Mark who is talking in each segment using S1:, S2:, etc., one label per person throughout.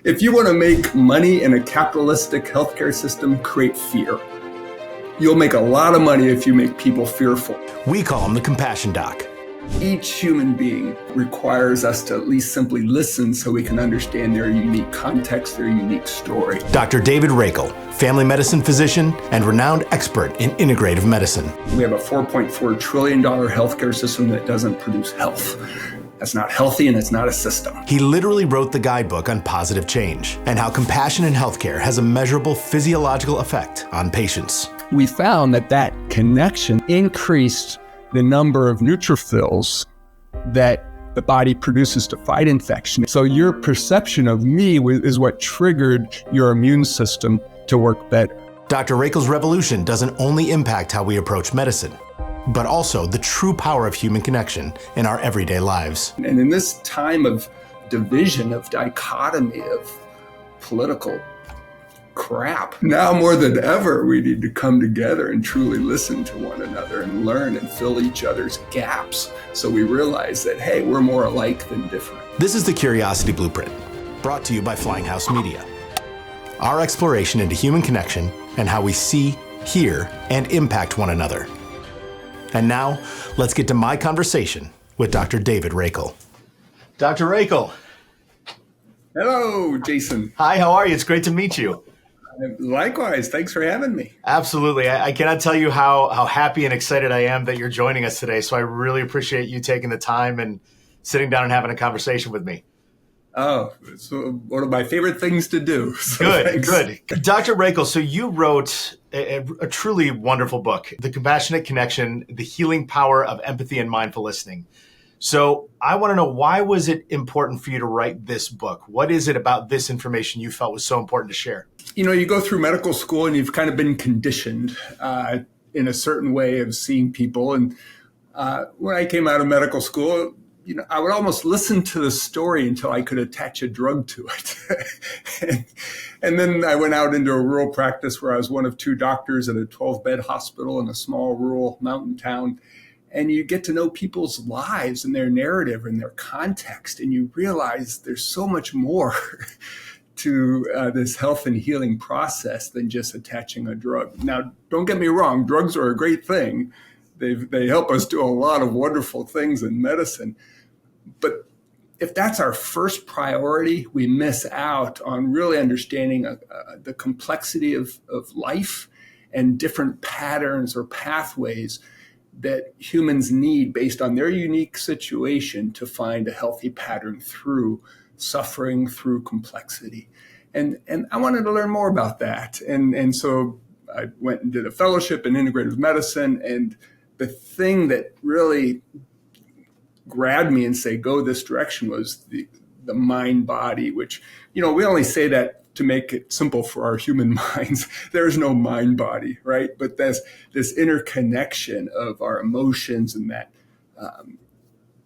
S1: If you want to make money in a capitalistic healthcare system, create fear. You'll make a lot of money if you make people fearful.
S2: We call him the Compassion Doc.
S1: Each human being requires us to at least simply listen so we can understand their unique context, their unique story.
S2: Dr. David Rakel, family medicine physician and renowned expert in integrative medicine.
S1: We have a $4.4 trillion healthcare system that doesn't produce health. That's not healthy, and it's not a system.
S2: He literally wrote the guidebook on positive change and how compassion in healthcare has a measurable physiological effect on patients.
S3: We found that connection increased the number of neutrophils that the body produces to fight infection. So your perception of me is what triggered your immune system to work better.
S2: Dr. Rakel's revolution doesn't only impact how we approach medicine, but also the true power of human connection in our everyday lives.
S1: And in this time of division, of dichotomy, of political crap, now more than ever, we need to come together and truly listen to one another and learn and fill each other's gaps so we realize that, hey, we're more alike than different.
S2: This is the Curiosity Blueprint, brought to you by Flying House Media. Our exploration into human connection and how we see, hear, and impact one another. And now, let's get to my conversation with Dr. David Rakel. Dr. Rakel.
S1: Hello, Jason.
S2: Hi, how are you? It's great to meet you.
S1: Likewise. Thanks for having me.
S2: Absolutely. I cannot tell you how happy and excited I am that you're joining us today. So I really appreciate you taking the time and sitting down and having a conversation with me.
S1: Oh, it's one of my favorite things to do. So
S2: good. Dr. Rakel, so you wrote a truly wonderful book, The Compassionate Connection, The Healing Power of Empathy and Mindful Listening. So I want to know, why was it important for you to write this book? What is it about this information you felt was so important to share?
S1: You know, you go through medical school and you've kind of been conditioned in a certain way of seeing people. And when I came out of medical school, you know, I would almost listen to the story until I could attach a drug to it. and then I went out into a rural practice where I was one of two doctors at a 12-bed hospital in a small rural mountain town. And you get to know people's lives and their narrative and their context. And you realize there's so much more to this health and healing process than just attaching a drug. Now, don't get me wrong, drugs are a great thing. They help us do a lot of wonderful things in medicine. But if that's our first priority, we miss out on really understanding the complexity of life and different patterns or pathways that humans need based on their unique situation to find a healthy pattern through suffering, through complexity. And I wanted to learn more about that. And so I went and did a fellowship in integrative medicine. And the thing that really grabbed me and say, go this direction, was the mind body, which, you know, we only say that to make it simple for our human minds. There's no mind body, right? But there's this interconnection of our emotions and that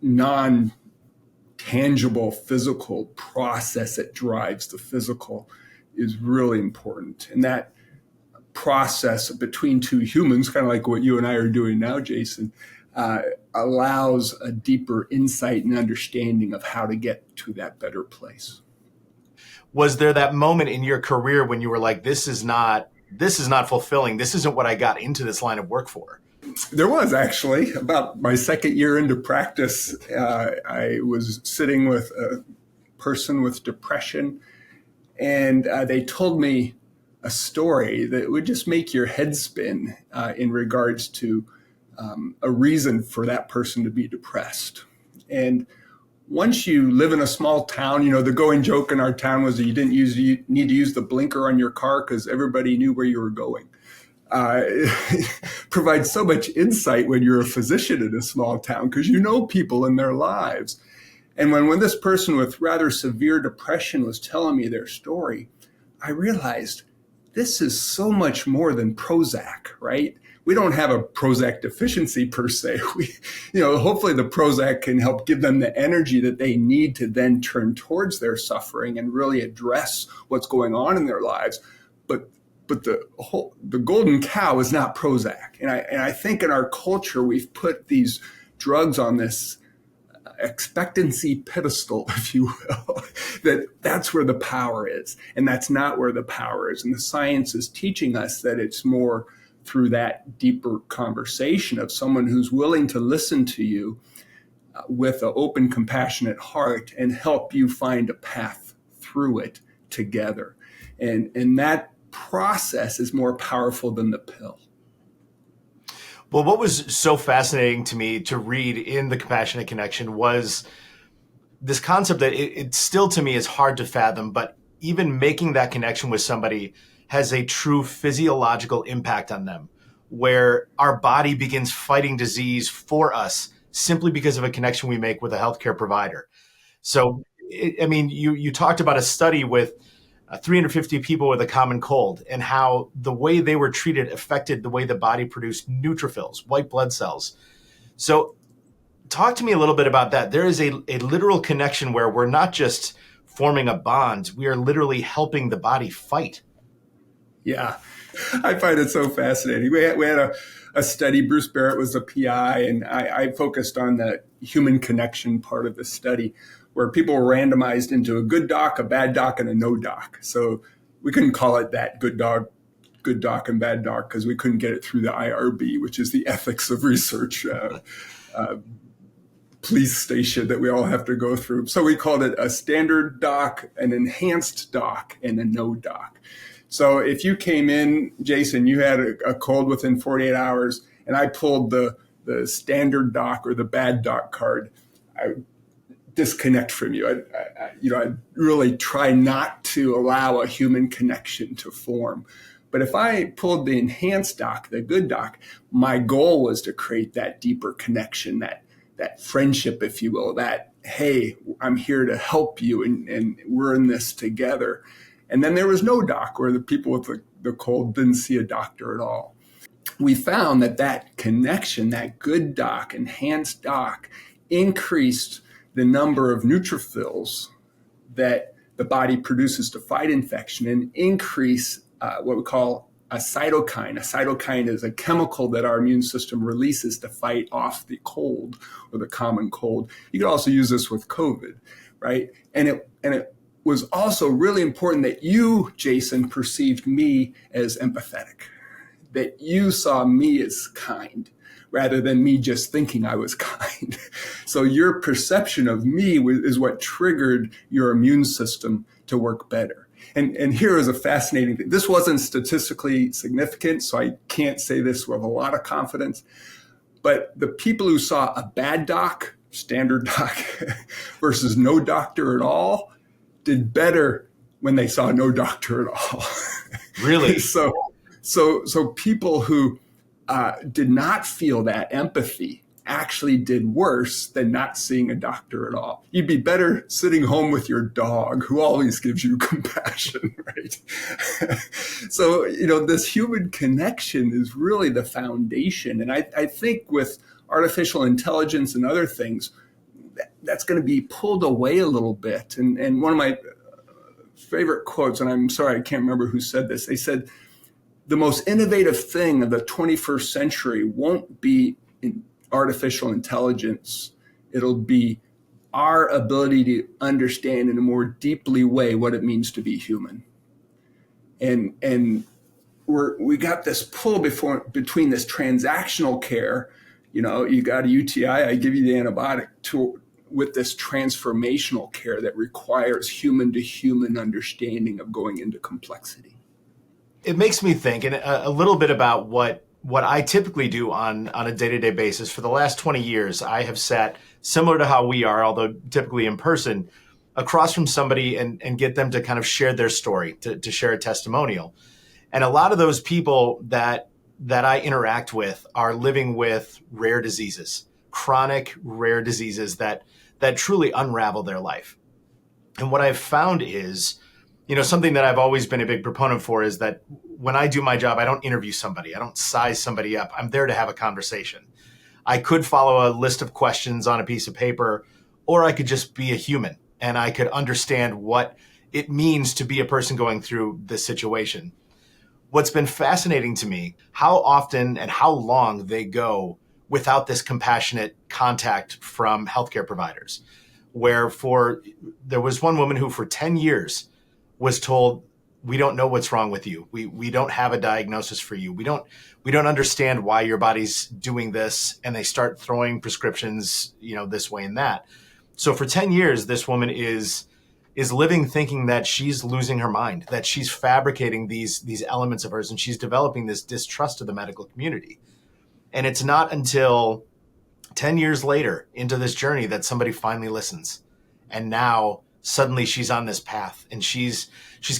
S1: non-tangible physical process that drives the physical is really important. And that process between two humans, kind of like what you and I are doing now, Jason, allows a deeper insight and understanding of how to get to that better place.
S2: Was there that moment in your career when you were like, this is not fulfilling. This isn't what I got into this line of work for?
S1: There was, actually. About my second year into practice, I was sitting with a person with depression, and they told me a story that would just make your head spin in regards to a reason for that person to be depressed. And once you live in a small town, you know, the going joke in our town was that you didn't need to use the blinker on your car because everybody knew where you were going. It provides so much insight when you're a physician in a small town because you know people in their lives. And when this person with rather severe depression was telling me their story, I realized this is so much more than Prozac, right? We don't have a Prozac deficiency per se. Hopefully the Prozac can help give them the energy that they need to then turn towards their suffering and really address what's going on in their lives. But the golden cow is not Prozac. And I think in our culture, we've put these drugs on this expectancy pedestal, if you will, that's where the power is. And that's not where the power is. And the science is teaching us that it's more through that deeper conversation of someone who's willing to listen to you with an open, compassionate heart and help you find a path through it together. And that process is more powerful than the pill.
S2: Well, what was so fascinating to me to read in The Compassionate Connection was this concept that it still to me is hard to fathom, but even making that connection with somebody has a true physiological impact on them, where our body begins fighting disease for us simply because of a connection we make with a healthcare provider. So, you talked about a study with 350 people with a common cold and how the way they were treated affected the way the body produced neutrophils, white blood cells. So talk to me a little bit about that. There is a literal connection where we're not just forming a bond, we are literally helping the body fight.
S1: Yeah, I find it so fascinating. We had a study, Bruce Barrett was the PI, and I focused on the human connection part of the study, where people were randomized into a good doc, a bad doc, and a no doc. So we couldn't call it that good doc and bad doc because we couldn't get it through the IRB, which is the ethics of research police station that we all have to go through. So we called it a standard doc, an enhanced doc, and a no doc. So if you came in, Jason, you had a cold within 48 hours, and I pulled the standard doc or the bad doc card, I disconnect from you. I really try not to allow a human connection to form. But if I pulled the enhanced doc, the good doc, my goal was to create that deeper connection, that friendship, if you will, that, hey, I'm here to help you and we're in this together. And then there was no doc, where the people with the cold didn't see a doctor at all. We found that connection, that good doc, enhanced doc, increased the number of neutrophils that the body produces to fight infection and increase what we call a cytokine. A cytokine is a chemical that our immune system releases to fight off the cold or the common cold. You could also use this with COVID, right? And it was also really important that you, Jason, perceived me as empathetic, that you saw me as kind, rather than me just thinking I was kind. So your perception of me is what triggered your immune system to work better. And here is a fascinating thing. This wasn't statistically significant, so I can't say this with a lot of confidence. But the people who saw a bad doc, standard doc, versus no doctor at all, did better when they saw no doctor at all.
S2: Really?
S1: So people who did not feel that empathy actually did worse than not seeing a doctor at all. You'd be better sitting home with your dog, who always gives you compassion, right? So, this human connection is really the foundation. And I think with artificial intelligence and other things, that's going to be pulled away a little bit. And one of my favorite quotes, and I'm sorry, I can't remember who said this, they said, the most innovative thing of the 21st century won't be in artificial intelligence. It'll be our ability to understand in a more deeply way what it means to be human. And we got this pull between this transactional care, you got a UTI, I give you the antibiotic, with this transformational care that requires human to human understanding of going into complexity.
S2: It makes me think a little bit about what I typically do on a day-to-day basis. For the last 20 years, I have sat similar to how we are, although typically in person, across from somebody and get them to kind of share their story, to share a testimonial. And a lot of those people that I interact with are living with rare diseases, chronic rare diseases that truly unravel their life. And what I've found is, something that I've always been a big proponent for is that when I do my job, I don't interview somebody. I don't size somebody up. I'm there to have a conversation. I could follow a list of questions on a piece of paper, or I could just be a human and I could understand what it means to be a person going through this situation. What's been fascinating to me, how often and how long they go without this compassionate contact from healthcare providers. There was one woman who for 10 years was told, we don't know what's wrong with you. We don't have a diagnosis for you. We don't understand why your body's doing this. And they start throwing prescriptions, this way and that. So for 10 years, this woman is living thinking that she's losing her mind, that she's fabricating these elements of hers, and she's developing this distrust of the medical community. And it's not until 10 years later into this journey that somebody finally listens. And now suddenly she's on this path, and she's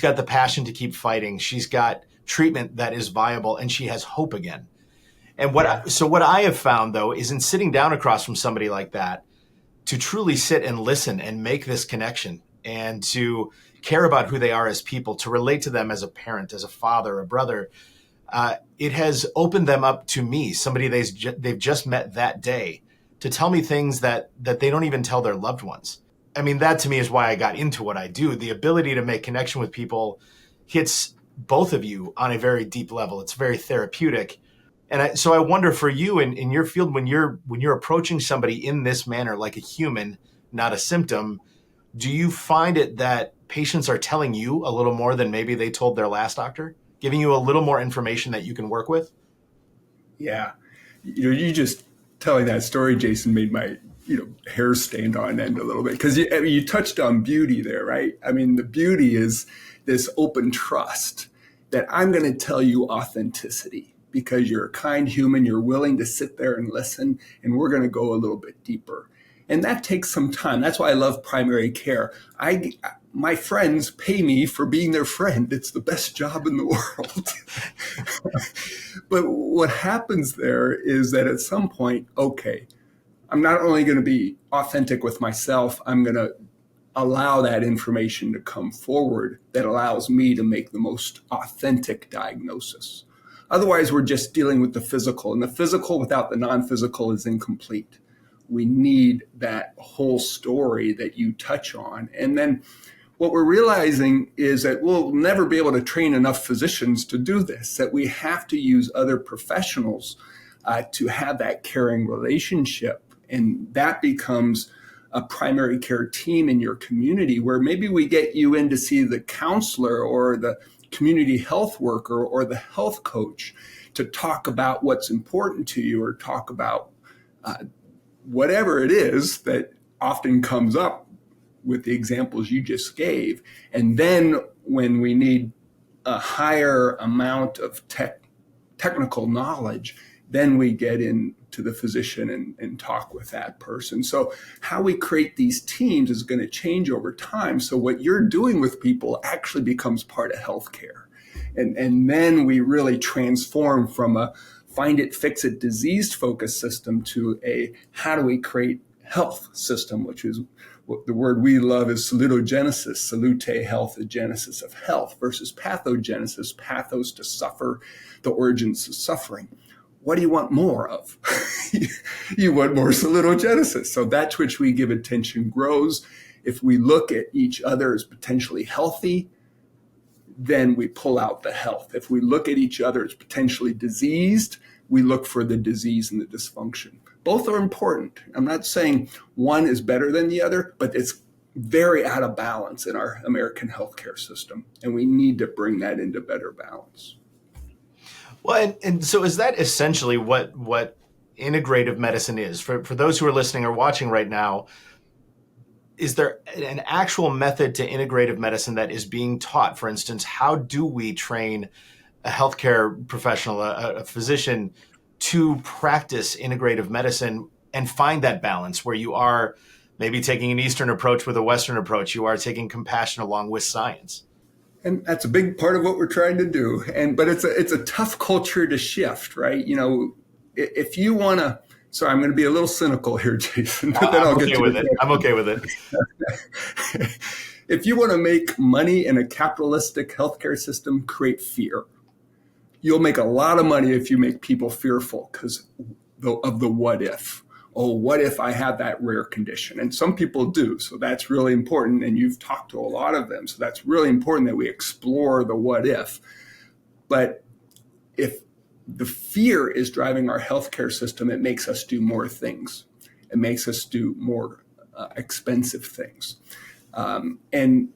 S2: got the passion to keep fighting. She's got treatment that is viable, and she has hope again. And what I have found, though, is in sitting down across from somebody like that, to truly sit and listen and make this connection, and to care about who they are as people, to relate to them as a parent, as a father, a brother, it has opened them up to me, somebody they've just met that day, to tell me things that they don't even tell their loved ones. I mean, that to me is why I got into what I do. The ability to make connection with people hits both of you on a very deep level. It's very therapeutic. And so I wonder for you in your field, when you're approaching somebody in this manner, like a human, not a symptom, do you find it that patients are telling you a little more than maybe they told their last doctor, giving you a little more information that you can work with?
S1: Yeah. You just telling that story, Jason, made my hair stand on end a little bit, because you touched on beauty there, right? I mean, the beauty is this open trust that I'm going to tell you authenticity because you're a kind human, you're willing to sit there and listen, and we're going to go a little bit deeper. And that takes some time. That's why I love primary care. My friends pay me for being their friend. It's the best job in the world. But what happens there is that at some point, okay, I'm not only going to be authentic with myself, I'm going to allow that information to come forward that allows me to make the most authentic diagnosis. Otherwise, we're just dealing with the physical, and the physical without the non-physical is incomplete. We need that whole story that you touch on. And then what we're realizing is that we'll never be able to train enough physicians to do this, that we have to use other professionals to have that caring relationship. And that becomes a primary care team in your community, where maybe we get you in to see the counselor or the community health worker or the health coach to talk about what's important to you, or talk about whatever it is that often comes up with the examples you just gave. And then when we need a higher amount of technical knowledge, then we get into the physician and talk with that person. So how we create these teams is going to change over time. So what you're doing with people actually becomes part of healthcare. And then we really transform from a find it, fix it, disease focused system to a how do we create health system, which is what the word we love is salutogenesis, salute, health, the genesis of health, versus pathogenesis, pathos, to suffer, the origins of suffering. What do you want more of? You want more salutogenesis. So that's which we give attention grows. If we look at each other as potentially healthy, then we pull out the health. If we look at each other as potentially diseased, we look for the disease and the dysfunction. Both are important. I'm not saying one is better than the other, but it's very out of balance in our American healthcare system, and we need to bring that into better balance.
S2: Well, and so is that essentially what integrative medicine is? For those who are listening or watching right now, is there an actual method to integrative medicine that is being taught? For instance, how do we train a healthcare professional, a physician, to practice integrative medicine and find that balance where you are maybe taking an Eastern approach with a Western approach, you are taking compassion along with science?
S1: And that's a big part of what we're trying to do. But it's a tough culture to shift, right? If you want to, so I'm going to be a little cynical here, Jason, but then I'll get to it.
S2: I'm okay with it.
S1: If you want to make money in a capitalistic healthcare system, create fear. You'll make a lot of money if you make people fearful because of the what if. Oh, what if I have that rare condition? And some people do. So that's really important. And you've talked to a lot of them. So that's really important that we explore the what if. But if the fear is driving our healthcare system. It makes us do more things. It makes us do more expensive things. And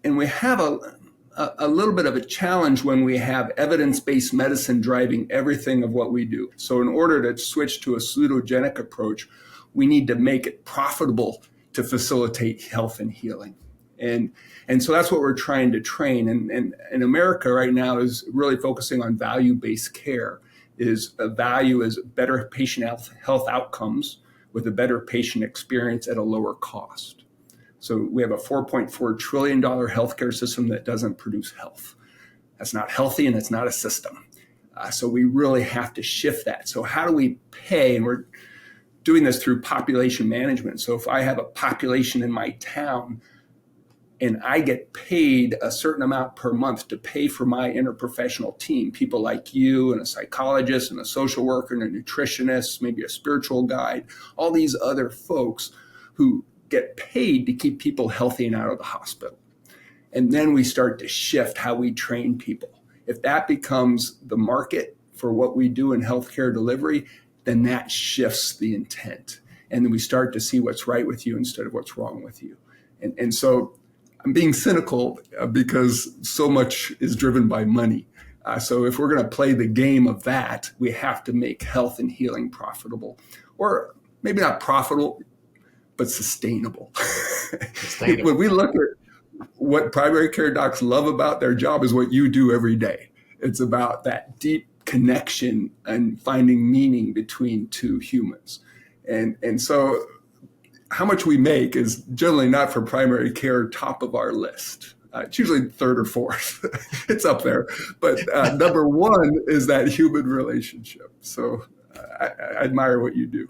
S1: we have a little bit of a challenge when we have evidence-based medicine driving everything of what we do. So in order to switch to a pseudogenic approach, we need to make it profitable to facilitate health and healing. And so that's what we're trying to train. And America right now is really focusing on value-based care. A value is better patient health outcomes with a better patient experience at a lower cost. So we have a $4.4 trillion healthcare system that doesn't produce health. That's not healthy, and it's not a system. So we really have to shift that. So how do we pay? And we're doing this through population management. So if I have a population in my town and I get paid a certain amount per month to pay for my interprofessional team, people like you and a psychologist and a social worker and a nutritionist, maybe a spiritual guide, all these other folks who get paid to keep people healthy and out of the hospital. And then we start to shift how we train people. If that becomes the market for what we do in healthcare delivery, then that shifts the intent. And then we start to see what's right with you instead of what's wrong with you. And so I'm being cynical because so much is driven by money. So if we're going to play the game of that, we have to make health and healing profitable, or maybe not profitable, but sustainable. When we look at what primary care docs love about their job is what you do every day. It's about that deep connection and finding meaning between two humans. And so how much we make is generally not for primary care top of our list. It's usually third or fourth. It's up there. But number one is that human relationship. So I admire what you do.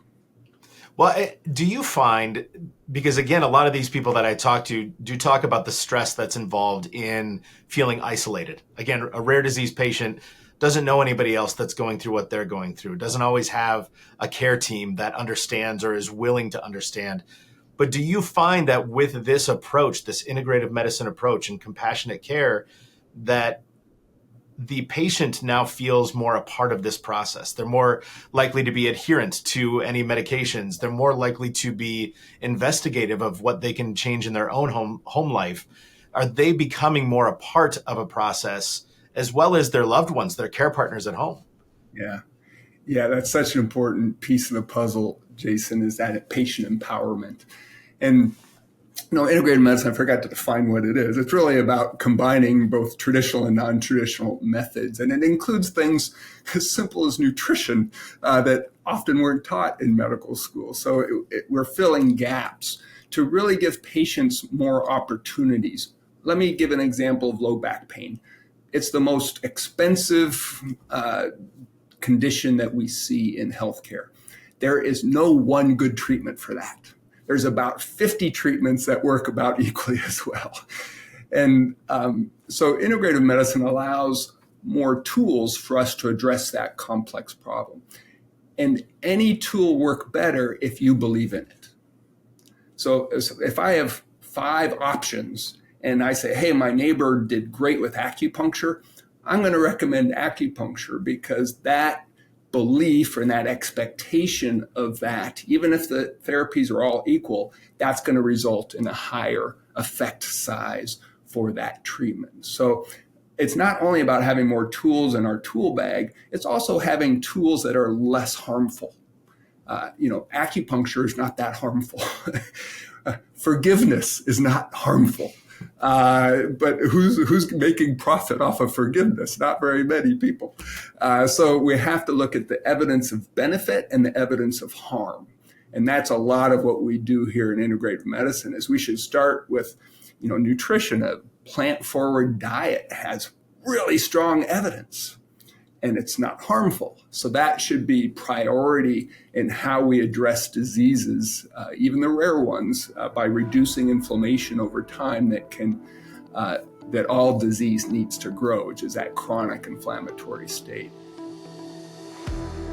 S2: Well, do you find, because again, a lot of these people that I talk to do talk about the stress that's involved in feeling isolated. Again, a rare disease patient doesn't know anybody else that's going through what they're going through, doesn't always have a care team that understands or is willing to understand. But do you find that with this approach, this integrative medicine approach and compassionate care, that the patient now feels more a part of this process? They're more likely to be adherent to any medications. They're more likely to be investigative of what they can change in their own home life. Are they becoming more a part of a process as well as their loved ones, their care partners at home?
S1: Yeah, that's such an important piece of the puzzle, Jason, is that patient empowerment. And integrated medicine, I forgot to define what it is. It's really about combining both traditional and non-traditional methods. And it includes things as simple as nutrition that often weren't taught in medical school. So we're filling gaps to really give patients more opportunities. Let me give an example of low back pain. It's the most expensive condition that we see in healthcare. There is no one good treatment for that. There's about 50 treatments that work about equally as well. And so integrative medicine allows more tools for us to address that complex problem. And any tool works better if you believe in it. So if I have 5 options and I say, hey, my neighbor did great with acupuncture, I'm going to recommend acupuncture because that belief and that expectation of that, even if the therapies are all equal, that's going to result in a higher effect size for that treatment. So it's not only about having more tools in our tool bag, it's also having tools that are less harmful. Acupuncture is not that harmful. Forgiveness is not harmful. But who's making profit off of forgiveness? Not very many people. So we have to look at the evidence of benefit and the evidence of harm. And that's a lot of what we do here in integrative medicine is we should start with, nutrition. A plant-forward diet has really strong evidence and it's not harmful. So that should be priority in how we address diseases, even the rare ones, by reducing inflammation over time that all disease needs to grow, which is that chronic inflammatory state.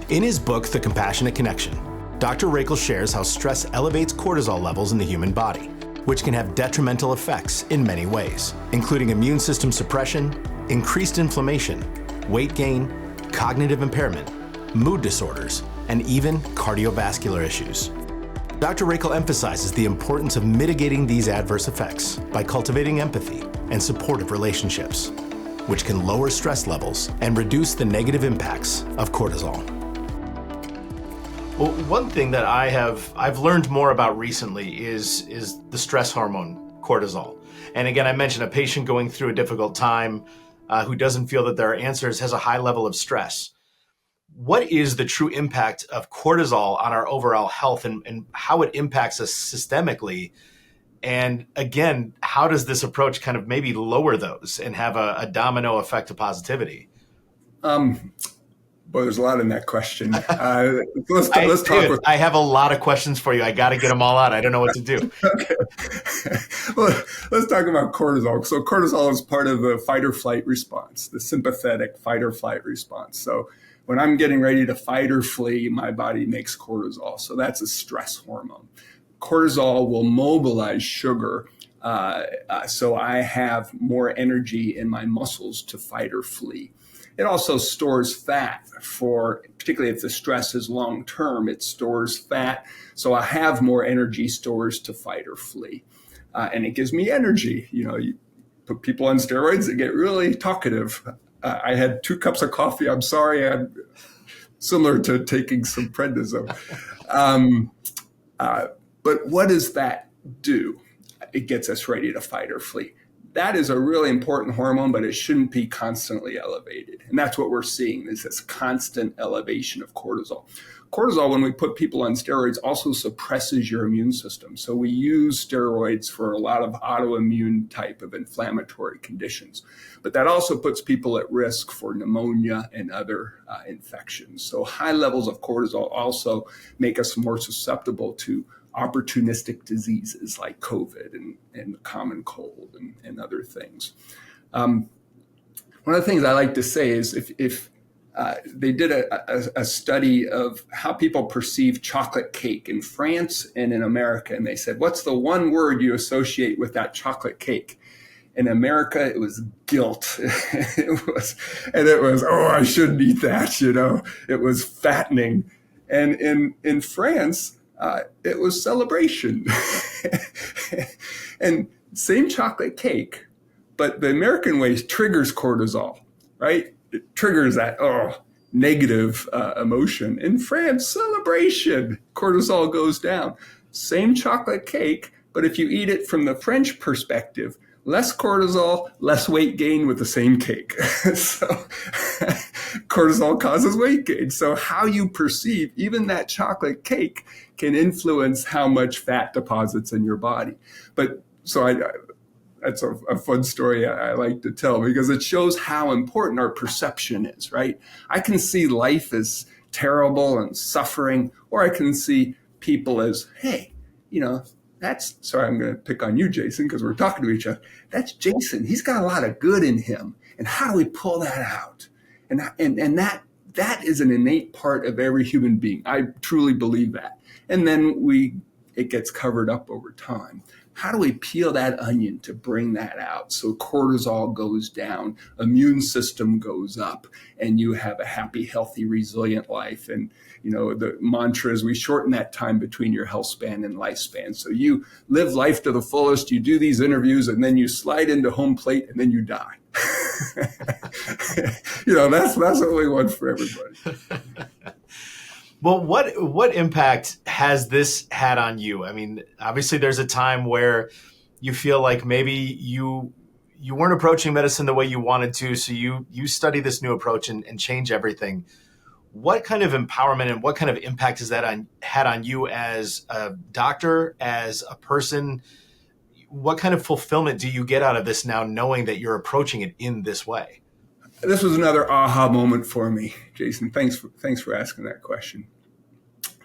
S2: In his book, The Compassionate Connection, Dr. Rakel shares how stress elevates cortisol levels in the human body, which can have detrimental effects in many ways, including immune system suppression, increased inflammation, weight gain, cognitive impairment, mood disorders, and even cardiovascular issues. Dr. Rakel emphasizes the importance of mitigating these adverse effects by cultivating empathy and supportive relationships, which can lower stress levels and reduce the negative impacts of cortisol.
S4: Well, one thing that I've learned more about recently is the stress hormone cortisol. And again, I mentioned a patient going through a difficult time who doesn't feel that there are answers, has a high level of stress. What is the true impact of cortisol on our overall health and how it impacts us systemically? And again, how does this approach kind of maybe lower those and have a domino effect of positivity?
S1: Boy, there's a lot in that question. Let's talk.
S4: I have a lot of questions for you. I got to get them all out. I don't know what to do.
S1: Okay. Well, let's talk about cortisol. So cortisol is part of the fight or flight response, the sympathetic fight or flight response. So when I'm getting ready to fight or flee, my body makes cortisol. So that's a stress hormone. Cortisol will mobilize sugar. So I have more energy in my muscles to fight or flee. It also stores fat particularly if the stress is long term, it stores fat. So I have more energy stores to fight or flee. And it gives me energy. You put people on steroids, they get really talkative. I had 2 cups of coffee. I'm sorry, I'm similar to taking some prednisone. But what does that do? It gets us ready to fight or flee. That is a really important hormone, but it shouldn't be constantly elevated. And that's what we're seeing is this constant elevation of cortisol. Cortisol, when we put people on steroids, also suppresses your immune system. So we use steroids for a lot of autoimmune type of inflammatory conditions. But that also puts people at risk for pneumonia and other infections. So high levels of cortisol also make us more susceptible to opportunistic diseases like COVID and common cold and other things. One of the things I like to say is if they did a study of how people perceive chocolate cake in France and in America, and they said, what's the one word you associate with that chocolate cake? In America, it was guilt. it was, oh, I shouldn't eat that, It was fattening. And in France, it was celebration. And same chocolate cake, but the American way triggers cortisol, right? It triggers that, negative emotion. In France, celebration, cortisol goes down. Same chocolate cake, but if you eat it from the French perspective, less cortisol, less weight gain with the same cake. So cortisol causes weight gain. So how you perceive even that chocolate cake can influence how much fat deposits in your body. But that's a fun story I like to tell because it shows how important our perception is, right? I can see life as terrible and suffering, or I can see people as, hey, sorry, I'm going to pick on you, Jason, because we're talking to each other. That's Jason. He's got a lot of good in him. And how do we pull that out? And that is an innate part of every human being. I truly believe that. And then it gets covered up over time. How do we peel that onion to bring that out so cortisol goes down, immune system goes up, and you have a happy, healthy, resilient life? And, the mantra is we shorten that time between your health span and lifespan. So you live life to the fullest, you do these interviews, and then you slide into home plate, and then you die. That's what we want for everybody.
S4: Well, what impact has this had on you? I mean, obviously there's a time where you feel like maybe you weren't approaching medicine the way you wanted to, so you study this new approach and change everything. What kind of empowerment and what kind of impact has that had on you as a doctor, as a person? What kind of fulfillment do you get out of this now, knowing that you're approaching it in this way?
S1: This was another aha moment for me, Jason. Thanks for asking that question.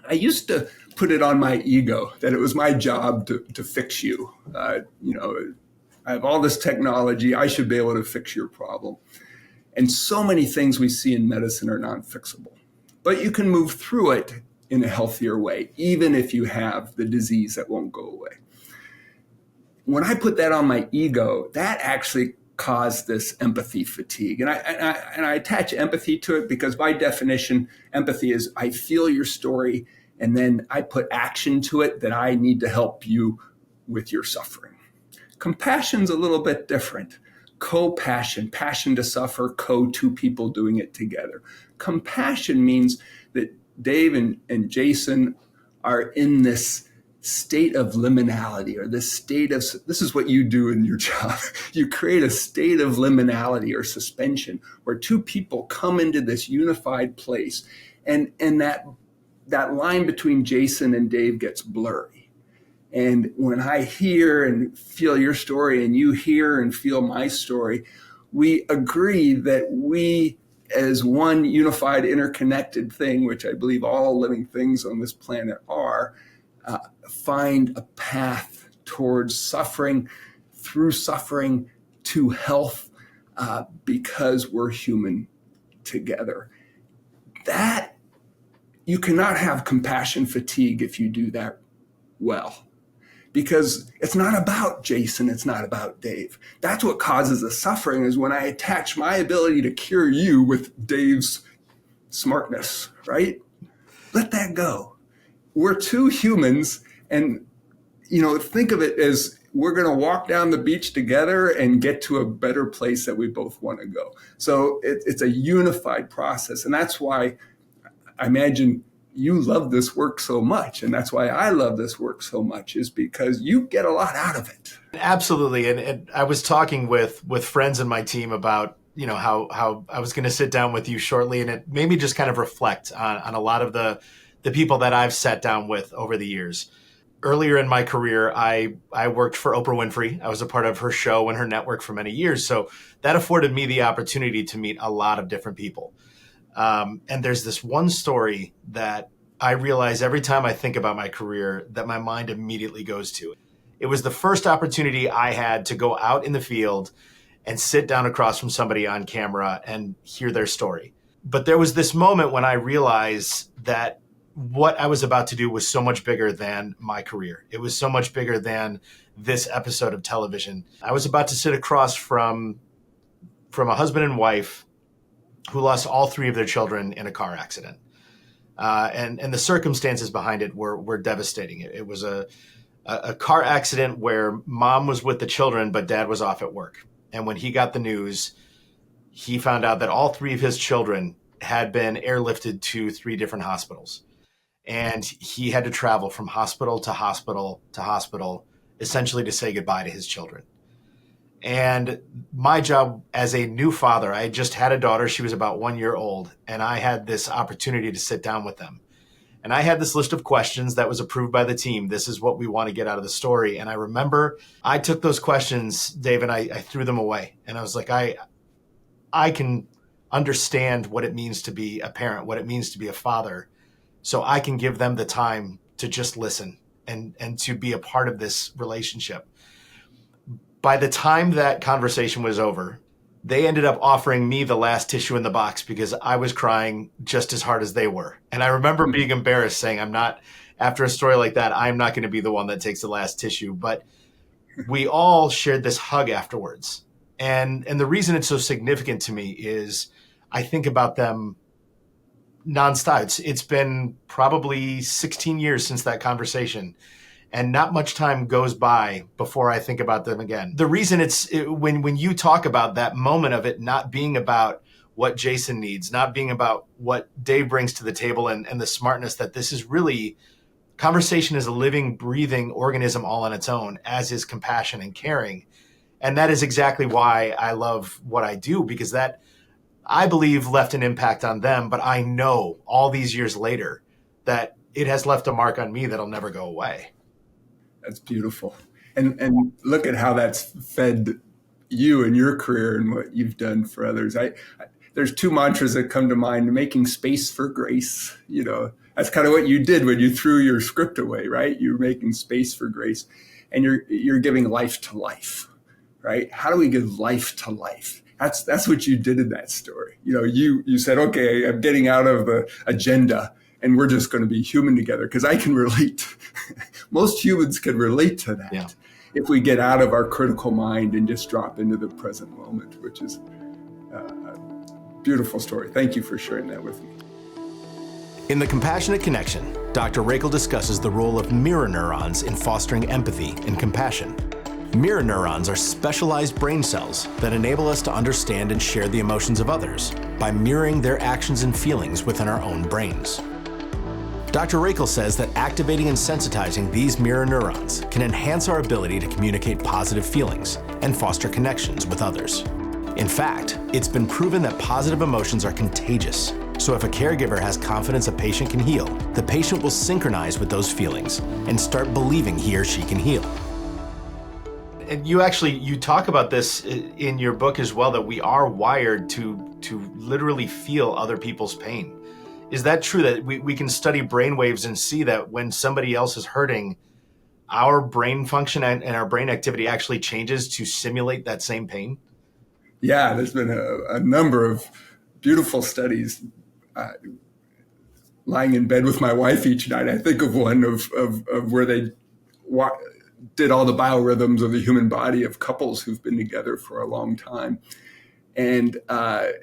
S1: I used to put it on my ego that it was my job to fix you. I have all this technology. I should be able to fix your problem. And so many things we see in medicine are non-fixable. But you can move through it in a healthier way, even if you have the disease that won't go away. When I put that on my ego, that actually cause this empathy fatigue. And I attach empathy to it because by definition, empathy is I feel your story and then I put action to it that I need to help you with your suffering. Compassion's a little bit different. Co-passion, passion to suffer, two people doing it together. Compassion means that Dave and Jason are in this state of liminality, or this is what you do in your job. You create a state of liminality or suspension where two people come into this unified place, and that line between Jason and Dave gets blurry. And when I hear and feel your story and you hear and feel my story, we agree that we, as one unified, interconnected thing, which I believe all living things on this planet are, find a path towards suffering, through suffering to health, because we're human together. That you cannot have compassion fatigue if you do that well, because it's not about Jason, it's not about Dave. That's what causes the suffering, is when I attach my ability to cure you with Dave's smartness, right? Let that go. We're two humans, and think of it as we're going to walk down the beach together and get to a better place that we both want to go. So it's a unified process, and that's why I imagine you love this work so much, and that's why I love this work so much, is because you get a lot out of it.
S4: Absolutely, and I was talking with friends in my team about how I was going to sit down with you shortly, and it made me just kind of reflect on a lot of the people that I've sat down with over the years. Earlier in my career, I worked for Oprah Winfrey. I was a part of her show and her network for many years. So that afforded me the opportunity to meet a lot of different people. And there's this one story that I realize every time I think about my career that my mind immediately goes to. It was the first opportunity I had to go out in the field and sit down across from somebody on camera and hear their story. But there was this moment when I realized that what I was about to do was so much bigger than my career. It was so much bigger than this episode of television. I was about to sit across from a husband and wife who lost all three of their children in a car accident. And the circumstances behind it were devastating. It was a car accident where mom was with the children, but dad was off at work. And when he got the news, he found out that all three of his children had been airlifted to 3 different hospitals. And he had to travel from hospital to hospital to hospital, essentially to say goodbye to his children. And my job as a new father, I had just had a daughter. She was about 1 year old. And I had this opportunity to sit down with them. And I had this list of questions that was approved by the team. This is what we want to get out of the story. And I remember I took those questions, Dave, and I threw them away. And I was like, I can understand what it means to be a parent, what it means to be a father. So I can give them the time to just listen and to be a part of this relationship. By the time that conversation was over, they ended up offering me the last tissue in the box because I was crying just as hard as they were. And I remember being embarrassed saying, after a story like that, I'm not going to be the one that takes the last tissue. But we all shared this hug afterwards. And the reason it's so significant to me is I think about them nonstop. It's been probably 16 years since that conversation, and not much time goes by before I think about them again. The reason when you talk about that moment of it not being about what Jason needs, not being about what Dave brings to the table and the smartness, that this is really, conversation is a living, breathing organism all on its own, as is compassion and caring. And that is exactly why I love what I do, because that, I believe, left an impact on them, but I know all these years later that it has left a mark on me that'll never go away.
S1: That's beautiful. And look at how that's fed you and your career and what you've done for others. There's 2 mantras that come to mind: making space for grace. That's kind of what you did when you threw your script away, right? You're making space for grace, and you're giving life to life, right? How do we give life to life? That's what you did in that story. You said, okay, I'm getting out of the agenda and we're just going to be human together, because I can relate. Most humans can relate to that.
S4: Yeah.
S1: if we get out of our critical mind and just drop into the present moment, which is a beautiful story. Thank you for sharing that with me.
S2: In The Compassionate Connection, Dr. Rakel discusses the role of mirror neurons in fostering empathy and compassion. Mirror neurons are specialized brain cells that enable us to understand and share the emotions of others by mirroring their actions and feelings within our own brains. Dr. Rakel says that activating and sensitizing these mirror neurons can enhance our ability to communicate positive feelings and foster connections with others. In fact, it's been proven that positive emotions are contagious. So if a caregiver has confidence a patient can heal, the patient will synchronize with those feelings and start believing he or she can heal.
S4: And you talk about this in your book as well, that we are wired to literally feel other people's pain. Is that true, that we can study brainwaves and see that when somebody else is hurting, our brain function and our brain activity actually changes to simulate that same pain?
S1: Yeah, there's been a number of beautiful studies. Lying in bed with my wife each night, I think of one of where they did all the biorhythms of the human body of couples who've been together for a long time. And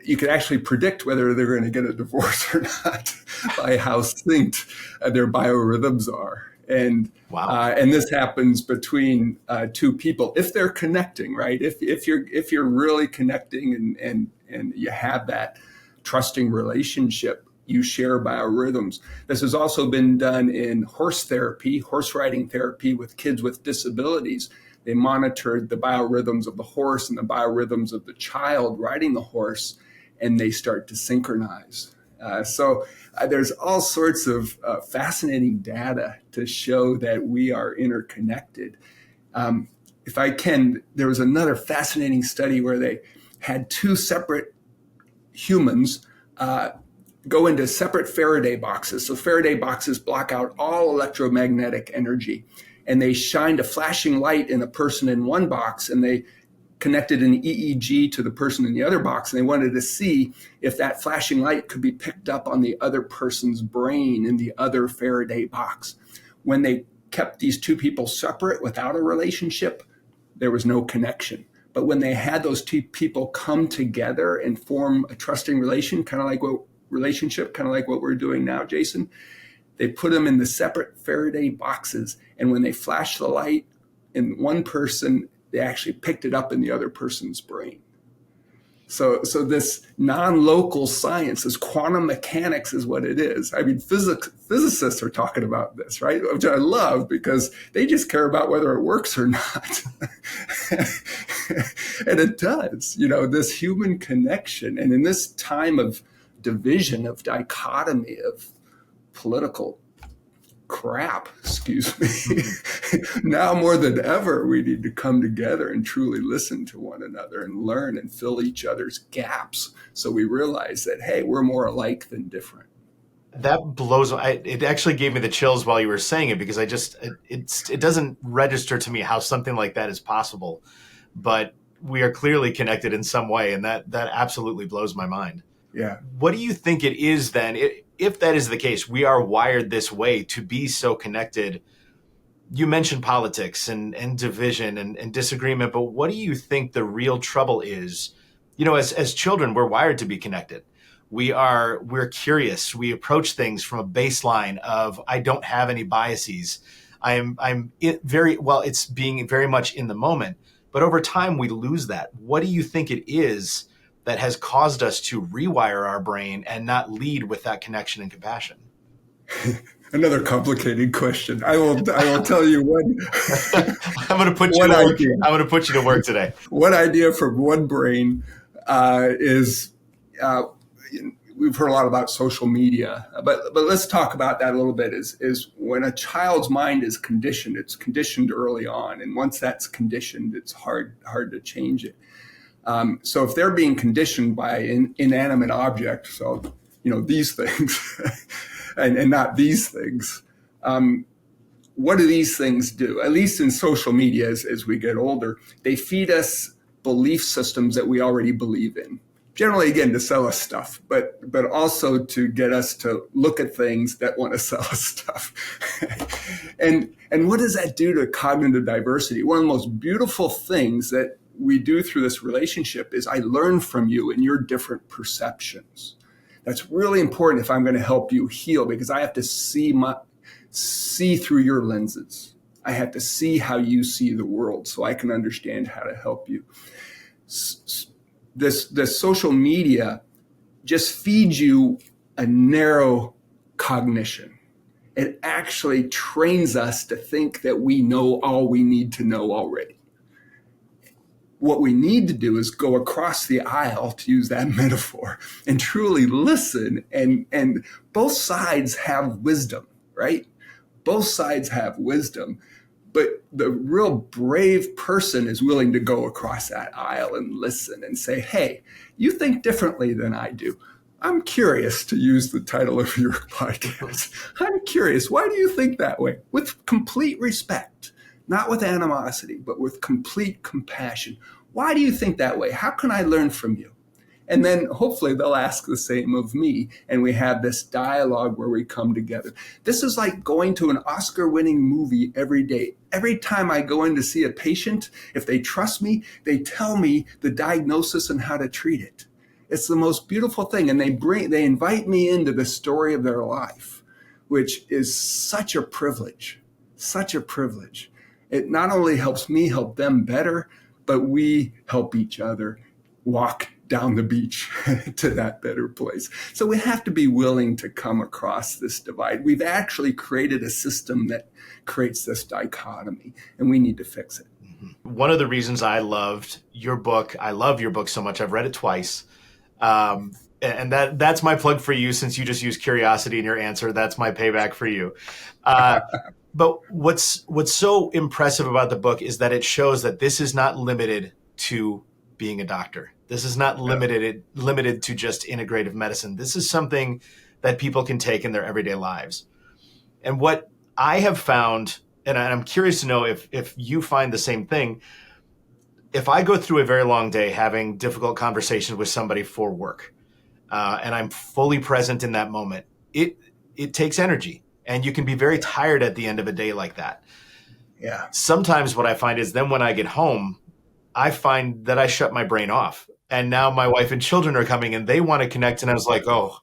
S1: you could actually predict whether they're going to get a divorce or not by how synced their biorhythms are. And
S4: wow.
S1: And this happens between two people if they're connecting, right? If you're really connecting and you have that trusting relationship, you share biorhythms. This has also been done in horse riding therapy with kids with disabilities. They monitored the biorhythms of the horse and the biorhythms of the child riding the horse, and they start to synchronize. So there's all sorts of fascinating data to show that we are interconnected. If I can, there was another fascinating study where they had two separate humans go into separate Faraday boxes. So Faraday boxes block out all electromagnetic energy. And they shined a flashing light in a person in one box, and they connected an EEG to the person in the other box. And they wanted to see if that flashing light could be picked up on the other person's brain in the other Faraday box. When they kept these two people separate without a relationship, there was no connection. But when they had those two people come together and form a trusting relationship, kind of like what we're doing now, Jason, they put them in the separate Faraday boxes. And when they flashed the light in one person, they actually picked it up in the other person's brain. So this non-local science, this quantum mechanics is what it is. I mean, physicists are talking about this, right? Which I love because they just care about whether it works or not. And it does, this human connection. And in this time of division, of dichotomy, of political crap, now more than ever, we need to come together and truly listen to one another and learn and fill each other's gaps so we realize that, hey, we're more alike than different.
S4: That blows. It actually gave me the chills while you were saying it, because it doesn't register to me how something like that is possible, but we are clearly connected in some way, and that absolutely blows my mind.
S1: Yeah.
S4: What do you think it is then? If that is the case, we are wired this way to be so connected. You mentioned politics and division and disagreement, but what do you think the real trouble is? As children, we're wired to be connected. We're curious. We approach things from a baseline of, I don't have any biases. It's being very much in the moment. But over time, we lose that. What do you think it is that has caused us to rewire our brain and not lead with that connection and compassion?
S1: Another complicated question. I will tell you one.
S4: I'm going to put you to work. I'm going to put you to work today.
S1: One idea from one brain is we've heard a lot about social media, but let's talk about that a little bit. Is when a child's mind is conditioned, it's conditioned early on, and once that's conditioned, it's hard to change it. So if they're being conditioned by an inanimate object, so, these things and not these things, what do these things do? At least in social media, as we get older, they feed us belief systems that we already believe in. generally, again, to sell us stuff, but also to get us to look at things that want to sell us stuff. and what does that do to cognitive diversity? One of the most beautiful things that we do through this relationship is I learn from you and your different perceptions. That's really important if I'm going to help you heal, because I have to see through your lenses. I have to see how you see the world so I can understand how to help you. This social media just feeds you a narrow cognition. It actually trains us to think that we know all we need to know already. What we need to do is go across the aisle, to use that metaphor, and truly listen. And both sides have wisdom, right? Both sides have wisdom. But the real brave person is willing to go across that aisle and listen and say, hey, you think differently than I do. I'm curious, to use the title of your podcast. I'm curious. Why do you think that way? With complete respect, not with animosity, but with complete compassion. Why do you think that way? How can I learn from you? And then hopefully they'll ask the same of me. And we have this dialogue where we come together. This is like going to an Oscar-winning movie every day. Every time I go in to see a patient, if they trust me, they tell me the diagnosis and how to treat it. It's the most beautiful thing. And they invite me into the story of their life, which is such a privilege, such a privilege. It not only helps me help them better, but we help each other walk down the beach to that better place. So we have to be willing to come across this divide. We've actually created a system that creates this dichotomy, and we need to fix it.
S4: One of the reasons I love your book so much, I've read it twice. And that's my plug for you, since you just used curiosity in your answer. That's my payback for you. But what's so impressive about the book is that it shows that this is not limited to being a doctor. This is not limited to just integrative medicine. This is something that people can take in their everyday lives. And what I have found, and I'm curious to know if you find the same thing, if I go through a very long day having difficult conversations with somebody for work, and I'm fully present in that moment, it takes energy. And you can be very tired at the end of a day like that.
S1: Yeah.
S4: Sometimes what I find is then when I get home, I find that I shut my brain off. And now my wife and children are coming and they want to connect. And I was like, oh,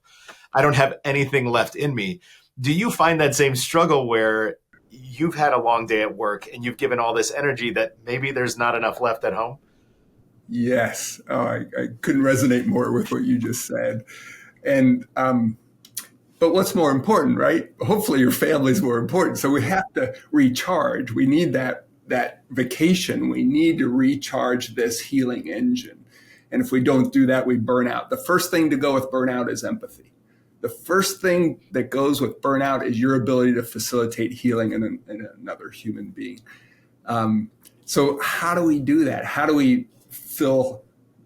S4: I don't have anything left in me. Do you find that same struggle where you've had a long day at work and you've given all this energy that maybe there's not enough left at home?
S1: Yes. Oh, I couldn't resonate more with what you just said. And, but what's more important, right? Hopefully your family's more important. So we have to recharge. We need that vacation. We need to recharge this healing engine. And if we don't do that, we burn out. The first thing to go with burnout is empathy. The first thing that goes with burnout is your ability to facilitate healing in another human being. So how do we do that? How do we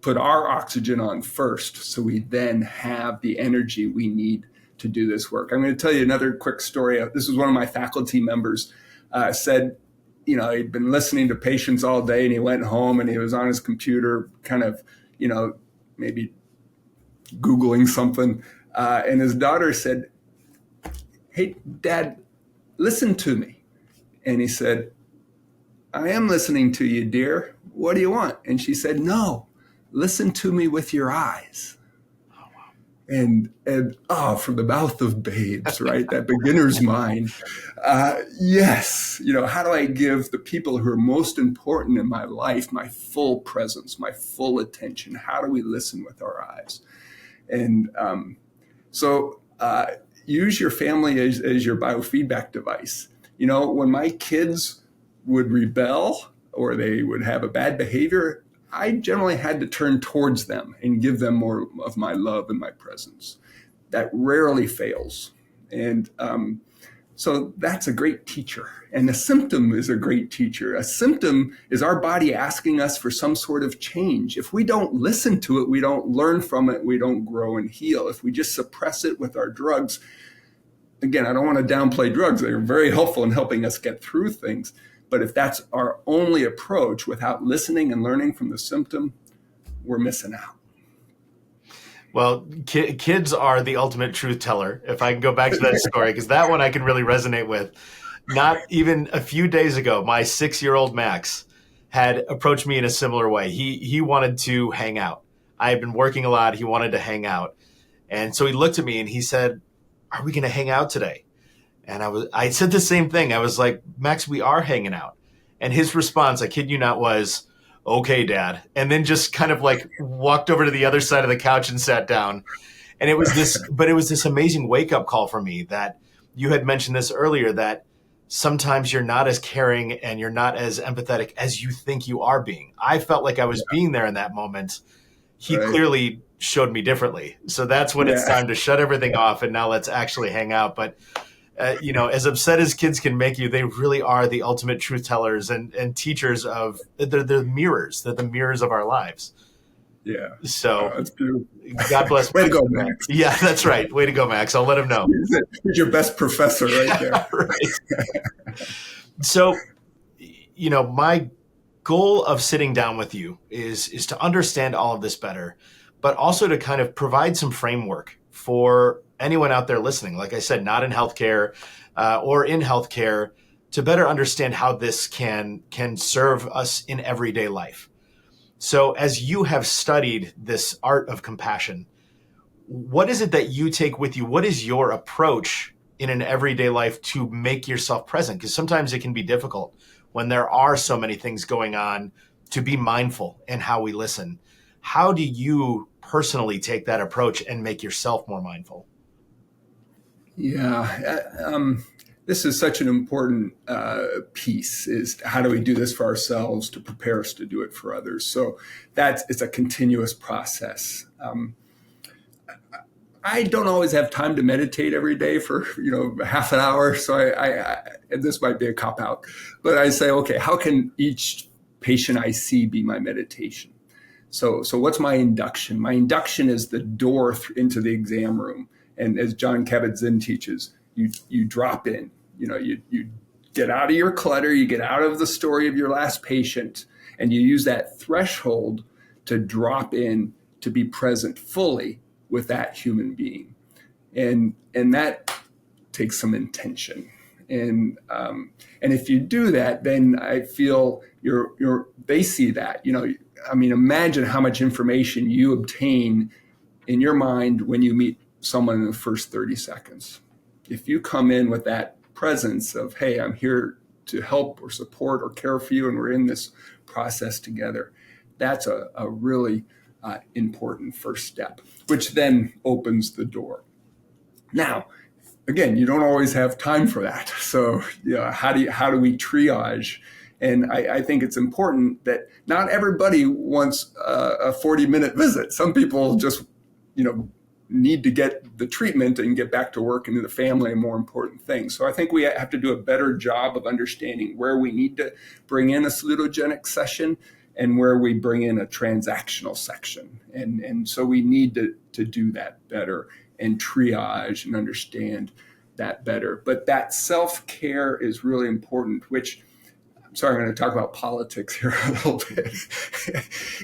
S1: put our oxygen on first so we then have the energy we need to do this work? I'm going to tell you another quick story. This was one of my faculty members said, he'd been listening to patients all day and he went home and he was on his computer kind of, maybe Googling something. And his daughter said, hey, Dad, listen to me. And he said, I am listening to you, dear. What do you want? And she said, no, listen to me with your eyes. And from the mouth of babes, right? That beginner's mind. Yes. How do I give the people who are most important in my life my full presence, my full attention? How do we listen with our eyes? And so use your family as your biofeedback device. When my kids would rebel or they would have a bad behavior, I generally had to turn towards them and give them more of my love and my presence. That rarely fails. And so that's a great teacher. And a symptom is a great teacher. A symptom is our body asking us for some sort of change. If we don't listen to it, we don't learn from it, we don't grow and heal. If we just suppress it with our drugs, again, I don't want to downplay drugs. They're very helpful in helping us get through things. But if that's our only approach without listening and learning from the symptom, we're missing out.
S4: Well, kids are the ultimate truth teller. If I can go back to that story, because that one I can really resonate with. Not even a few days ago, my 6-year-old Max had approached me in a similar way. He wanted to hang out. I had been working a lot. He wanted to hang out. And so he looked at me and he said, "Are we going to hang out today?" And I said the same thing. I was like, "Max, we are hanging out." And his response, I kid you not, was, "Okay, Dad." And then just kind of like walked over to the other side of the couch and sat down. And it was this amazing wake up call for me that you had mentioned this earlier, that sometimes you're not as caring and you're not as empathetic as you think you are being. I felt like I was being there in that moment. He clearly showed me differently. So that's when it's time to shut everything off and now let's actually hang out. But as upset as kids can make you, they really are the ultimate truth tellers and teachers of, they're mirrors. They're the mirrors of our lives.
S1: Yeah.
S4: So
S1: that's beautiful.
S4: God bless.
S1: Way to go, Max.
S4: Yeah, that's right. Way to go, Max. I'll let him know.
S1: He's your best professor right there.
S4: Right. So, my goal of sitting down with you is to understand all of this better, but also to kind of provide some framework for anyone out there listening, like I said, not in healthcare or in healthcare, to better understand how this can serve us in everyday life. So as you have studied this art of compassion, what is it that you take with you? What is your approach in an everyday life to make yourself present? Because sometimes it can be difficult when there are so many things going on to be mindful in how we listen. How do you personally take that approach and make yourself more mindful?
S1: Yeah, this is such an important piece, is how do we do this for ourselves to prepare us to do it for others? So it's a continuous process. I don't always have time to meditate every day for, half an hour. So and this might be a cop out, but I say, okay, how can each patient I see be my meditation? So what's my induction? My induction is the door into the exam room. And as John Kabat-Zinn teaches, you drop in, you get out of your clutter, you get out of the story of your last patient, and you use that threshold to drop in, to be present fully with that human being. And that takes some intention. And if you do that, then I feel they see that, imagine how much information you obtain in your mind when you meet someone in the first 30 seconds. If you come in with that presence of, hey, I'm here to help or support or care for you, and we're in this process together, that's a really important first step, which then opens the door. Now, again, you don't always have time for that. So, how do we triage? And I think it's important that not everybody wants a 40-minute visit. Some people just, need to get the treatment and get back to work and to the family and more important things. So I think we have to do a better job of understanding where we need to bring in a salutogenic session and where we bring in a transactional section. And so we need to do that better and triage and understand that better. But that self-care is really important, which, I'm going to talk about politics here a little bit.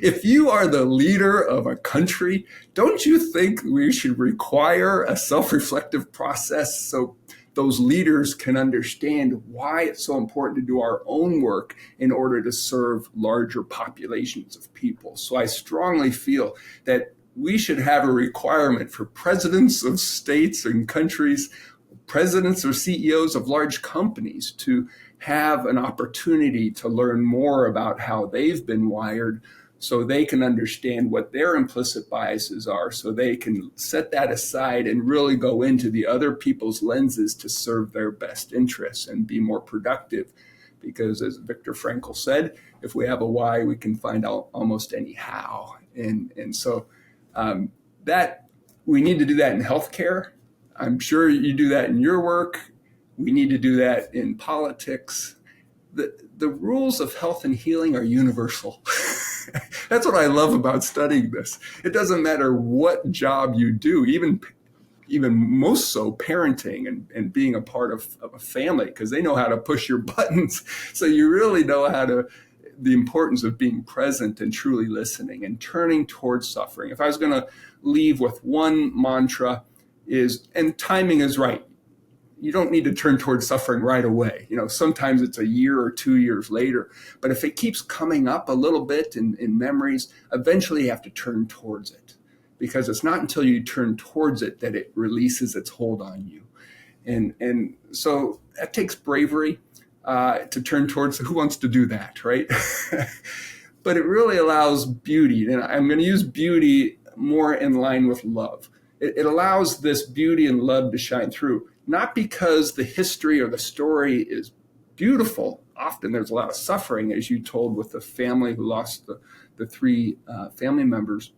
S1: If you are the leader of a country, don't you think we should require a self-reflective process so those leaders can understand why it's so important to do our own work in order to serve larger populations of people? So I strongly feel that we should have a requirement for presidents of states and countries, presidents or CEOs of large companies, to have an opportunity to learn more about how they've been wired so they can understand what their implicit biases are, so they can set that aside and really go into the other people's lenses to serve their best interests and be more productive. Because as Viktor Frankl said, if we have a why, we can find out almost any how. And so that we need to do that in healthcare. I'm sure you do that in your work. We need to do that in politics. The rules of health and healing are universal. That's what I love about studying this. It doesn't matter what job you do, even most so parenting and being a part of a family, because they know how to push your buttons. So you really know how to the importance of being present and truly listening and turning towards suffering. If I was going to leave with one mantra and timing is right. You don't need to turn towards suffering right away. Sometimes it's a year or 2 years later, but if it keeps coming up a little bit in memories, eventually you have to turn towards it, because it's not until you turn towards it that it releases its hold on you. And so that takes bravery to turn towards. Who wants to do that, right? But it really allows beauty. And I'm going to use beauty more in line with love. It allows this beauty and love to shine through, not because the history or the story is beautiful. Often there's a lot of suffering, as you told with the family who lost the three family members.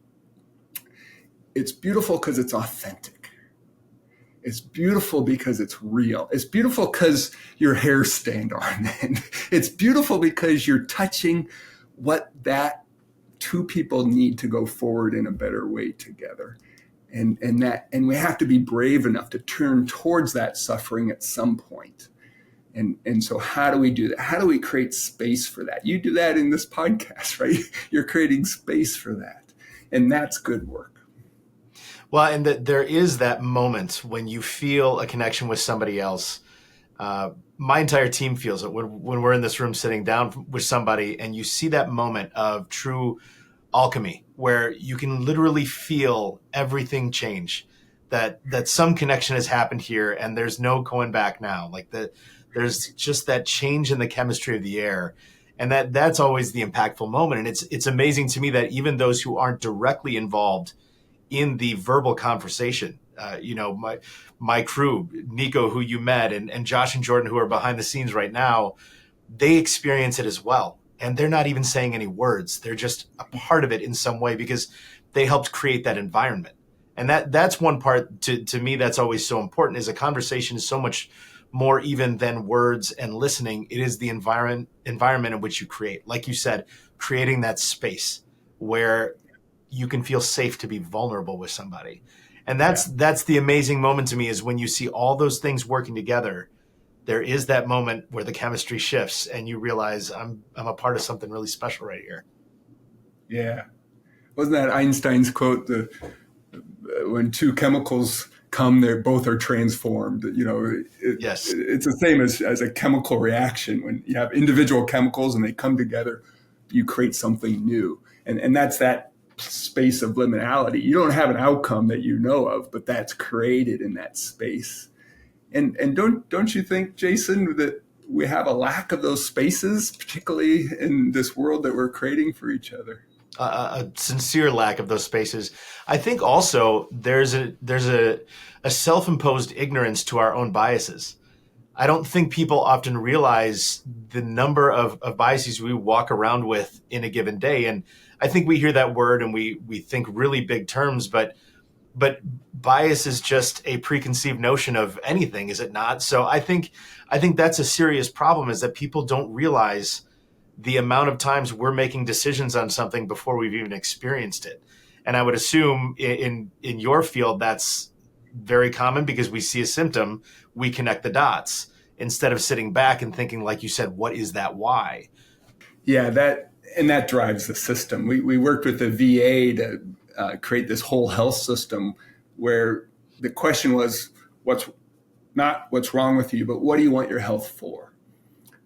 S1: It's beautiful because it's authentic. It's beautiful because it's real. It's beautiful because your hairs stand on end. It's beautiful because you're touching what that two people need to go forward in a better way together. And we have to be brave enough to turn towards that suffering at some point. And so how do we do that? How do we create space for that? You do that in this podcast, right? You're creating space for that. And that's good work.
S4: Well, and there is that moment when you feel a connection with somebody else. My entire team feels it when we're in this room sitting down with somebody and you see that moment of true alchemy where you can literally feel everything change, that some connection has happened here and there's no going back now. Like there's just that change in the chemistry of the air. And that's always the impactful moment. And it's amazing to me that even those who aren't directly involved in the verbal conversation, my crew, Nico, who you met, and Josh and Jordan, who are behind the scenes right now, they experience it as well. And they're not even saying any words. They're just a part of it in some way because they helped create that environment. And that's one part to me that's always so important, is a conversation is so much more even than words and listening. It is the environment in which you create. Like you said, creating that space where you can feel safe to be vulnerable with somebody. And that's the amazing moment to me, is when you see all those things working together, there is that moment where the chemistry shifts and you realize I'm a part of something really special right here.
S1: Yeah. Wasn't that Einstein's quote, when two chemicals come, they both are transformed?
S4: Yes.
S1: It's the same as a chemical reaction. When you have individual chemicals and they come together, you create something new. And that's that space of liminality. You don't have an outcome that you know of, but that's created in that space. And don't you think, Jason, that we have a lack of those spaces, particularly in this world that we're creating for each other?
S4: A sincere lack of those spaces. I think also there's a self-imposed ignorance to our own biases. I don't think people often realize the number of biases we walk around with in a given day. And I think we hear that word and we think really big terms, but bias is just a preconceived notion of anything, is it not? So I think that's a serious problem, is that people don't realize the amount of times we're making decisions on something before we've even experienced it. And I would assume in your field, that's very common, because we see a symptom, we connect the dots instead of sitting back and thinking, like you said, what is that why?
S1: Yeah, that drives the system. We worked with the VA to create this whole health system where the question was, what's wrong with you, but what do you want your health for?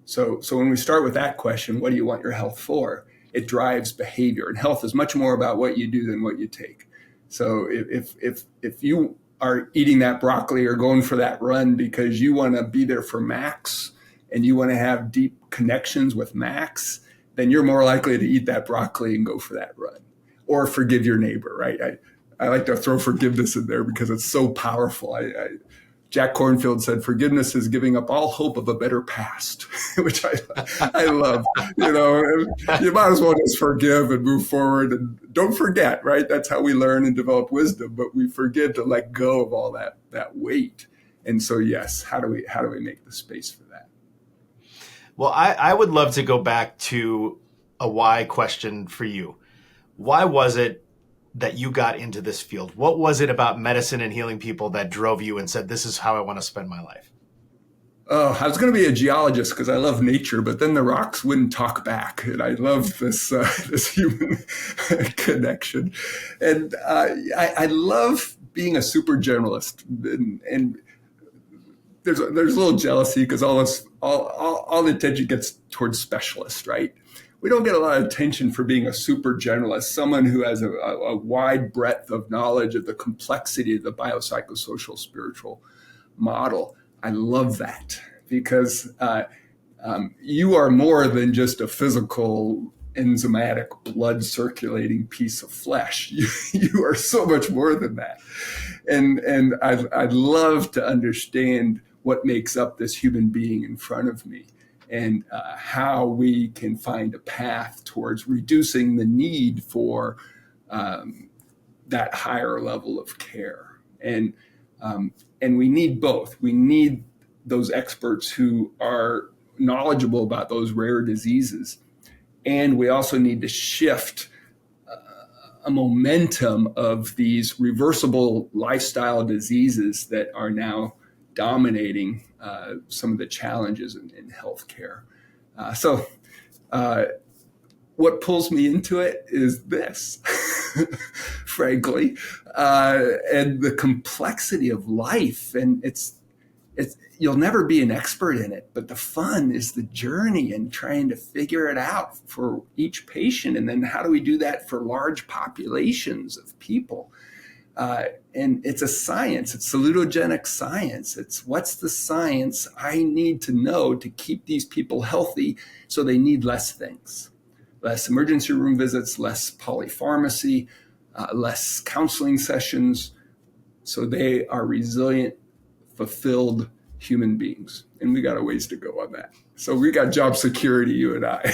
S1: So when we start with that question, what do you want your health for? It drives behavior, and health is much more about what you do than what you take. So if you are eating that broccoli or going for that run because you want to be there for Max and you want to have deep connections with Max, then you're more likely to eat that broccoli and go for that run, or forgive your neighbor, right? I like to throw forgiveness in there because it's so powerful. Jack Kornfield said, forgiveness is giving up all hope of a better past, which I love. You might as well just forgive and move forward, and don't forget, right? That's how we learn and develop wisdom, but we forgive to let go of all that weight. And so, yes, how do we make the space for that?
S4: Well, I would love to go back to a why question for you. Why was it that you got into this field? What was it about medicine and healing people that drove you and said, this is how I want to spend my life?
S1: Oh, I was going to be a geologist because I love nature, but then the rocks wouldn't talk back, and I love this this human connection, and I love being a super generalist, and there's a little jealousy because all the attention gets towards specialists, right? We don't get a lot of attention for being a super generalist, someone who has a wide breadth of knowledge of the complexity of the biopsychosocial spiritual model. I love that because you are more than just a physical enzymatic blood circulating piece of flesh. You are so much more than that. And I'd love to understand what makes up this human being in front of me and how we can find a path towards reducing the need for that higher level of care. And we need both. We need those experts who are knowledgeable about those rare diseases. And we also need to shift a momentum of these reversible lifestyle diseases that are now dominating some of the challenges in healthcare. So what pulls me into it is this, frankly, and the complexity of life. And it's you'll never be an expert in it, but the fun is the journey and trying to figure it out for each patient. And then how do we do that for large populations of people? And it's a science. It's salutogenic science. It's what's the science I need to know to keep these people healthy so they need less things. Less emergency room visits, less polypharmacy, less counseling sessions, so they are resilient, fulfilled human beings. And we got a ways to go on that. So we got job security, you and I.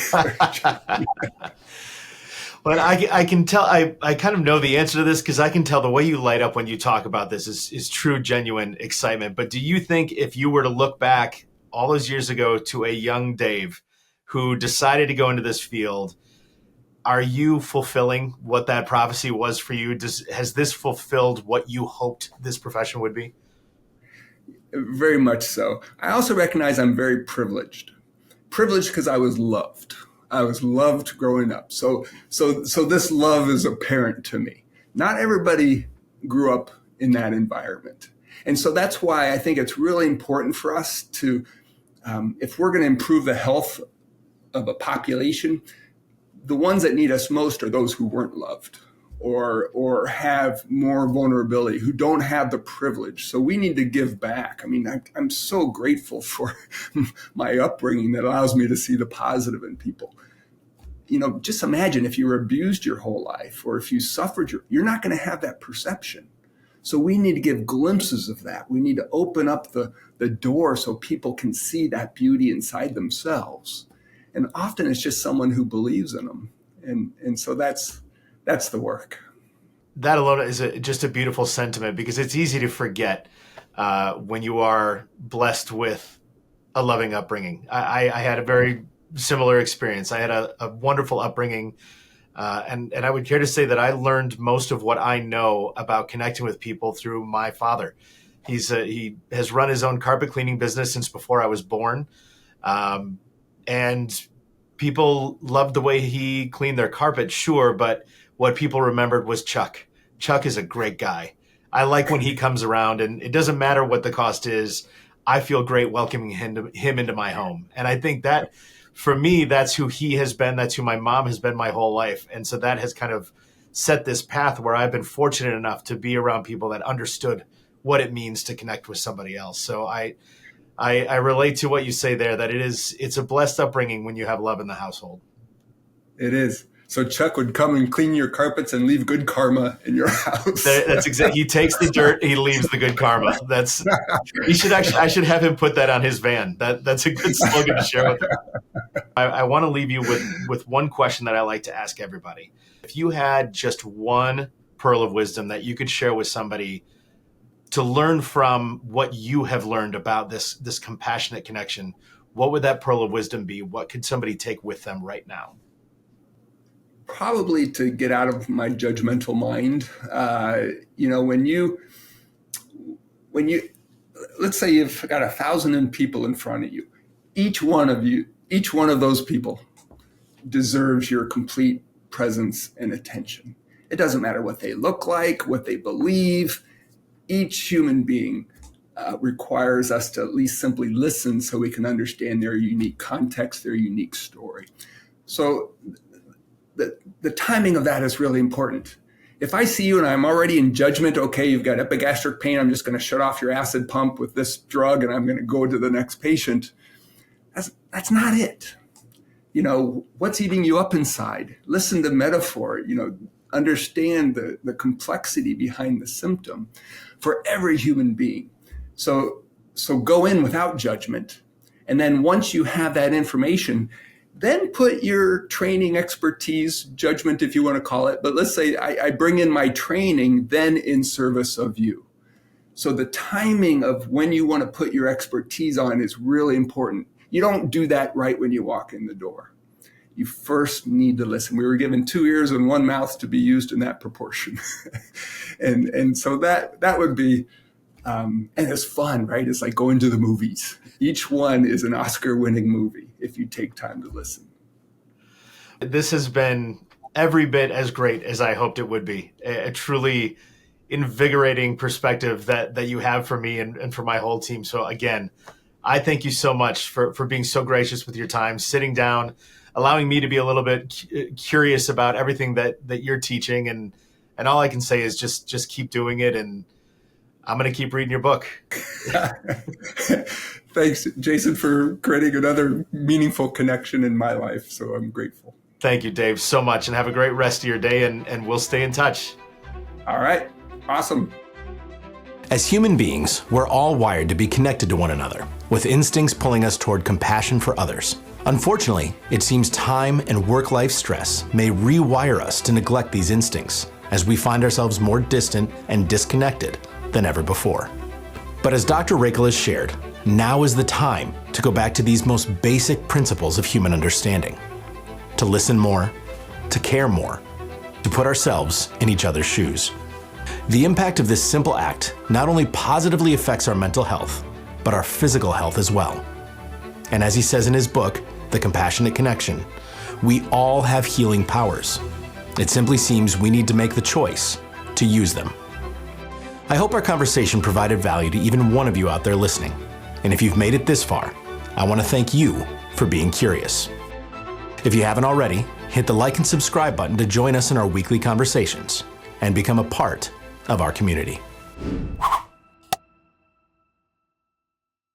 S4: Well, I can tell, I kind of know the answer to this because I can tell the way you light up when you talk about this is true, genuine excitement. But do you think if you were to look back all those years ago to a young Dave who decided to go into this field, are you fulfilling what that prophecy was for you? Has this fulfilled what you hoped this profession would be?
S1: Very much so. I also recognize I'm very privileged. Privileged because I was loved. I was loved growing up. So this love is apparent to me. Not everybody grew up in that environment. And so that's why I think it's really important for us to, if we're going to improve the health of a population, the ones that need us most are those who weren't loved or have more vulnerability, who don't have the privilege. So we need to give back. I mean, I'm so grateful for my upbringing that allows me to see the positive in people. You know, just imagine if you were abused your whole life or if you suffered, you're not going to have that perception. So we need to give glimpses of that. We need to open up the door so people can see that beauty inside themselves. And often it's just someone who believes in them. And so that's the work.
S4: That alone is just a beautiful sentiment because it's easy to forget when you are blessed with a loving upbringing. I had a very similar experience. I had a wonderful upbringing. And I would care to say that I learned most of what I know about connecting with people through my father. He has run his own carpet cleaning business since before I was born. And people loved the way he cleaned their carpet, sure, but what people remembered was Chuck. Chuck is a great guy. I like when he comes around, and it doesn't matter what the cost is. I feel great welcoming him into my home. And I think that, for me, that's who he has been. That's who my mom has been my whole life. And so that has kind of set this path where I've been fortunate enough to be around people that understood what it means to connect with somebody else. So I relate to what you say there, that it's a blessed upbringing when you have love in the household.
S1: It is. So Chuck would come and clean your carpets and leave good karma in your house.
S4: That's exactly. He takes the dirt, he leaves the good karma. I should have him put that on his van. That's a good slogan to share with him. I want to leave you with one question that I like to ask everybody. If you had just one pearl of wisdom that you could share with somebody to learn from what you have learned about this compassionate connection, what would that pearl of wisdom be? What could somebody take with them right now?
S1: Probably to get out of my judgmental mind. When you let's say you've got 1,000 people in front of you. Each one of those people deserves your complete presence and attention. It doesn't matter what they look like, what they believe. Each human being requires us to at least simply listen so we can understand their unique context, their unique story. So the timing of that is really important. If I see you and I'm already in judgment, okay, you've got epigastric pain, I'm just going to shut off your acid pump with this drug and I'm going to go to the next patient. That's not it. What's eating you up inside? Listen to metaphor, understand the complexity behind the symptom for every human being. So go in without judgment. And then once you have that information, then put your training expertise, judgment, if you want to call it. But let's say I bring in my training then in service of you. So the timing of when you want to put your expertise on is really important. You don't do that right when you walk in the door. You first need to listen. We were given 2 ears and 1 mouth to be used in that proportion. and so that would be, and it's fun, right? It's like going to the movies. Each one is an Oscar-winning movie if you take time to listen.
S4: This has been every bit as great as I hoped it would be. A truly invigorating perspective that you have for me and for my whole team. So again, I thank you so much for being so gracious with your time, sitting down, allowing me to be a little bit curious about everything that you're teaching. And all I can say is just keep doing it. And I'm going to keep reading your book.
S1: Thanks, Jason, for creating another meaningful connection in my life. So I'm grateful.
S4: Thank you, Dave, so much. And have a great rest of your day. And we'll stay in touch.
S1: All right. Awesome.
S2: As human beings, we're all wired to be connected to one another, with instincts pulling us toward compassion for others. Unfortunately, it seems time and work-life stress may rewire us to neglect these instincts as we find ourselves more distant and disconnected than ever before. But as Dr. Rakel has shared, now is the time to go back to these most basic principles of human understanding. To listen more, to care more, to put ourselves in each other's shoes. The impact of this simple act not only positively affects our mental health, but our physical health as well. And as he says in his book, The Compassionate Connection, we all have healing powers. It simply seems we need to make the choice to use them. I hope our conversation provided value to even one of you out there listening. And if you've made it this far, I want to thank you for being curious. If you haven't already, hit the like and subscribe button to join us in our weekly conversations and become a part of our community.